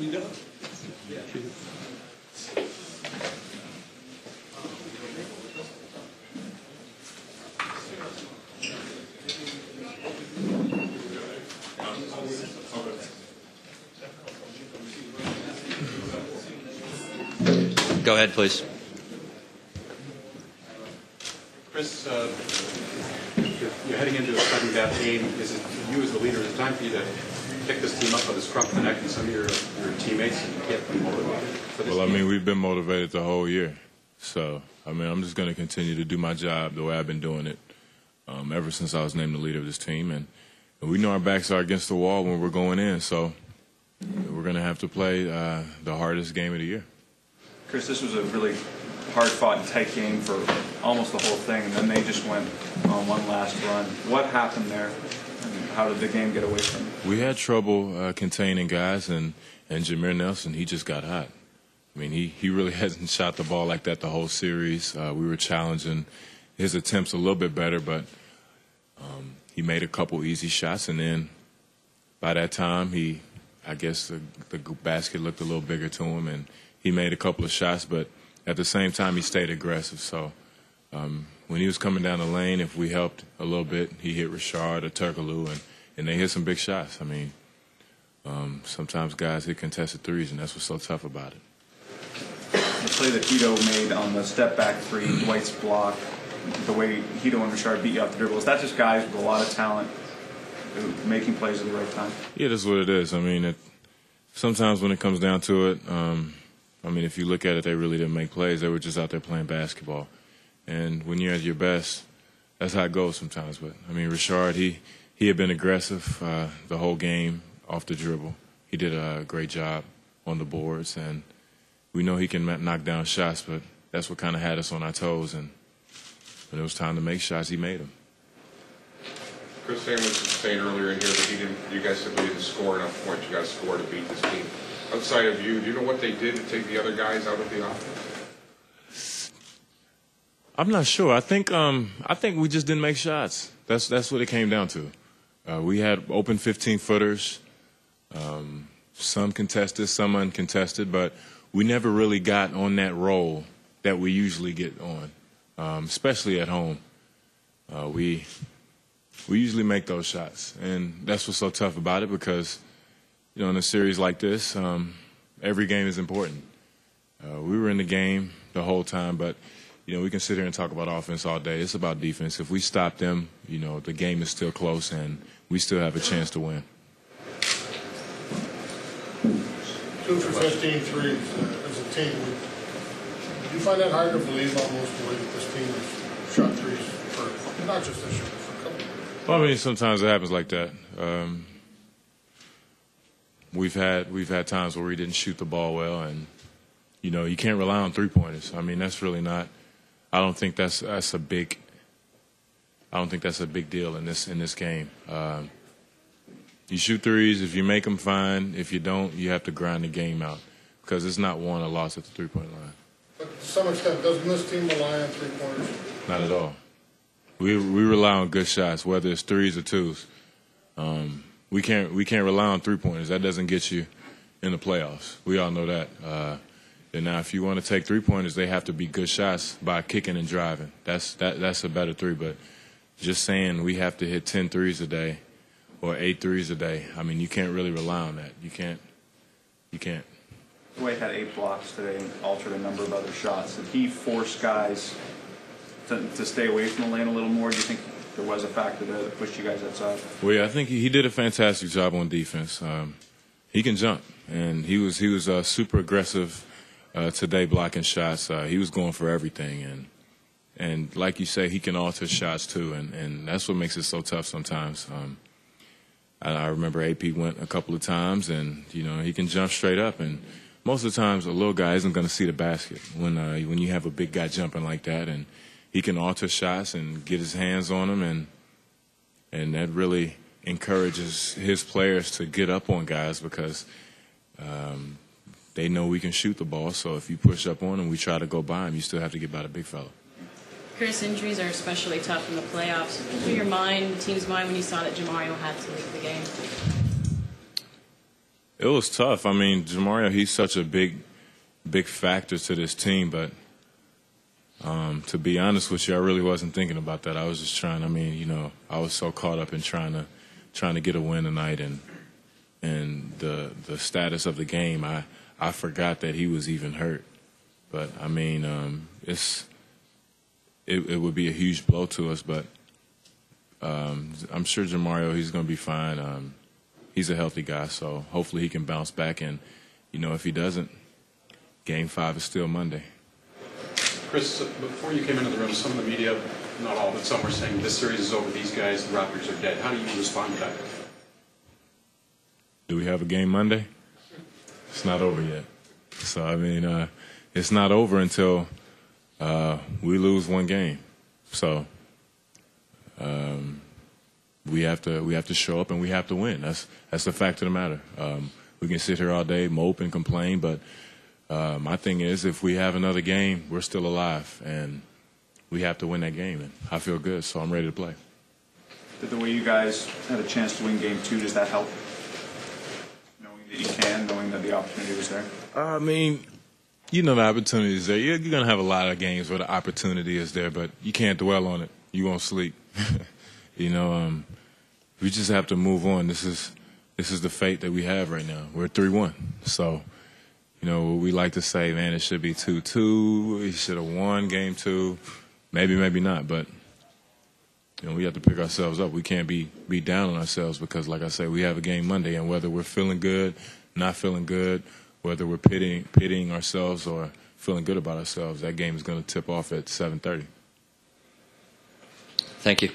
We done? Yeah. Go ahead, please. Chris, you're heading into a sudden death game. Is it you as the leader? Is it time for you to pick this team up by the scruff of the neck and some of your teammates and get them motivated for this game? We've been motivated the whole year. So, I'm just going to continue to do my job the way I've been doing it ever since I was named the leader of this team. And we know our backs are against the wall when we're going in. So we're going to have to play the hardest game of the year. Chris, this was a really hard-fought and tight game for almost the whole thing, and then they just went on one last run. What happened there, and how did the game get away from you? We had trouble containing guys, and Jameer Nelson, he just got hot. He really hasn't shot the ball like that the whole series. We were challenging his attempts a little bit better, but he made a couple easy shots, and then by that time, I guess the basket looked a little bigger to him, and he made a couple of shots, but at the same time, he stayed aggressive. So when he was coming down the lane, if we helped a little bit, he hit Richard or Turkoglu, and they hit some big shots. Sometimes guys hit contested threes, and that's what's so tough about it. The play that Hito made on the step-back three, Dwight's block, the way Hito and Richard beat you off the dribble, is that just guys with a lot of talent making plays at the right time? Yeah, that's what it is. Sometimes when it comes down to it, if you look at it, they really didn't make plays. They were just out there playing basketball. And when you're at your best, that's how it goes sometimes. But, Richard, he had been aggressive the whole game off the dribble. He did a great job on the boards. And we know he can knock down shots, but that's what kind of had us on our toes. And when it was time to make shots, he made them. Chris Sam was saying earlier in here that you guys simply didn't score enough points. You got to score to beat this team. Outside of you, do you know what they did to take the other guys out of the offense? I'm not sure. I think we just didn't make shots. That's what it came down to. We had open 15-footers, some contested, some uncontested, but we never really got on that roll that we usually get on, especially at home. We usually make those shots, and that's what's so tough about it because in a series like this, every game is important. We were in the game the whole time, but, we can sit here and talk about offense all day. It's about defense. If we stop them, the game is still close, and we still have a chance to win. 2 for 15 threes as a team. Do you find that hard to believe almost the way that this team has shot threes for not just this year, but for a couple of years? Sometimes it happens like that. We've had times where we didn't shoot the ball well, and you can't rely on three-pointers. That's really not. I don't think that's a big deal in this game. You shoot threes. If you make them, fine. If you don't, you have to grind the game out because it's not won or lost at the three-point line. But to some extent, doesn't this team rely on three-pointers? Not at all. We rely on good shots, whether it's threes or twos. We can't rely on three-pointers. That doesn't get you in the playoffs. We all know that. And now, if you want to take three-pointers, they have to be good shots by kicking and driving. That's a better three. But just saying we have to hit 10 threes a day or 8 threes a day, you can't really rely on that. You can't. Dwight had 8 blocks today and altered a number of other shots. Did he force guys to stay away from the lane a little more? Do you think there was a factor there that pushed you guys outside? Well, yeah, I think he did a fantastic job on defense. He can jump, and he was super aggressive today blocking shots. He was going for everything, and like you say, he can alter shots too, and that's what makes it so tough sometimes. I remember AP went a couple of times, and he can jump straight up, and most of the times a little guy isn't going to see the basket when you have a big guy jumping like that, and he can alter shots and get his hands on them, and that really encourages his players to get up on guys because they know we can shoot the ball. So if you push up on them, we try to go by him, you still have to get by the big fella. Chris, injuries are especially tough in the playoffs. What was your mind, the team's mind, when you saw that Jamario had to leave the game? It was tough. I mean, Jamario, he's such a big factor to this team, but to be honest with you, I really wasn't thinking about that. I was just trying. I mean, you know, I was so caught up in trying to get a win tonight, and the status of the game. I forgot that he was even hurt. But I mean, it would be a huge blow to us. But I'm sure Jamario, he's going to be fine. He's a healthy guy, so hopefully he can bounce back. And you know, if he doesn't, Game 5 is still Monday. Chris, before you came into the room, some of the media, not all, but some were saying this series is over. These guys, the Raptors, are dead. How do you respond to that? Do we have a game Monday? It's not over yet. So I mean, it's not over until we lose one game. So we have to show up and we have to win. That's the fact of the matter. We can sit here all day, mope and complain, but my thing is, if we have another game, we're still alive, and we have to win that game. And I feel good, so I'm ready to play. Did the way you guys had a chance to win Game 2, does that help? Knowing that you can, knowing that the opportunity was there? I mean, you know the opportunity is there. You're going to have a lot of games where the opportunity is there, but you can't dwell on it. You won't sleep. You know, we just have to move on. This is the fate that we have right now. We're 3-1, so. You know, we like to say, man, it should be 2-2. We should have won Game 2. Maybe, maybe not. But, you know, we have to pick ourselves up. We can't be down on ourselves because, like I say, we have a game Monday. And whether we're feeling good, not feeling good, whether we're pitying ourselves or feeling good about ourselves, that game is going to tip off at 7:30. Thank you.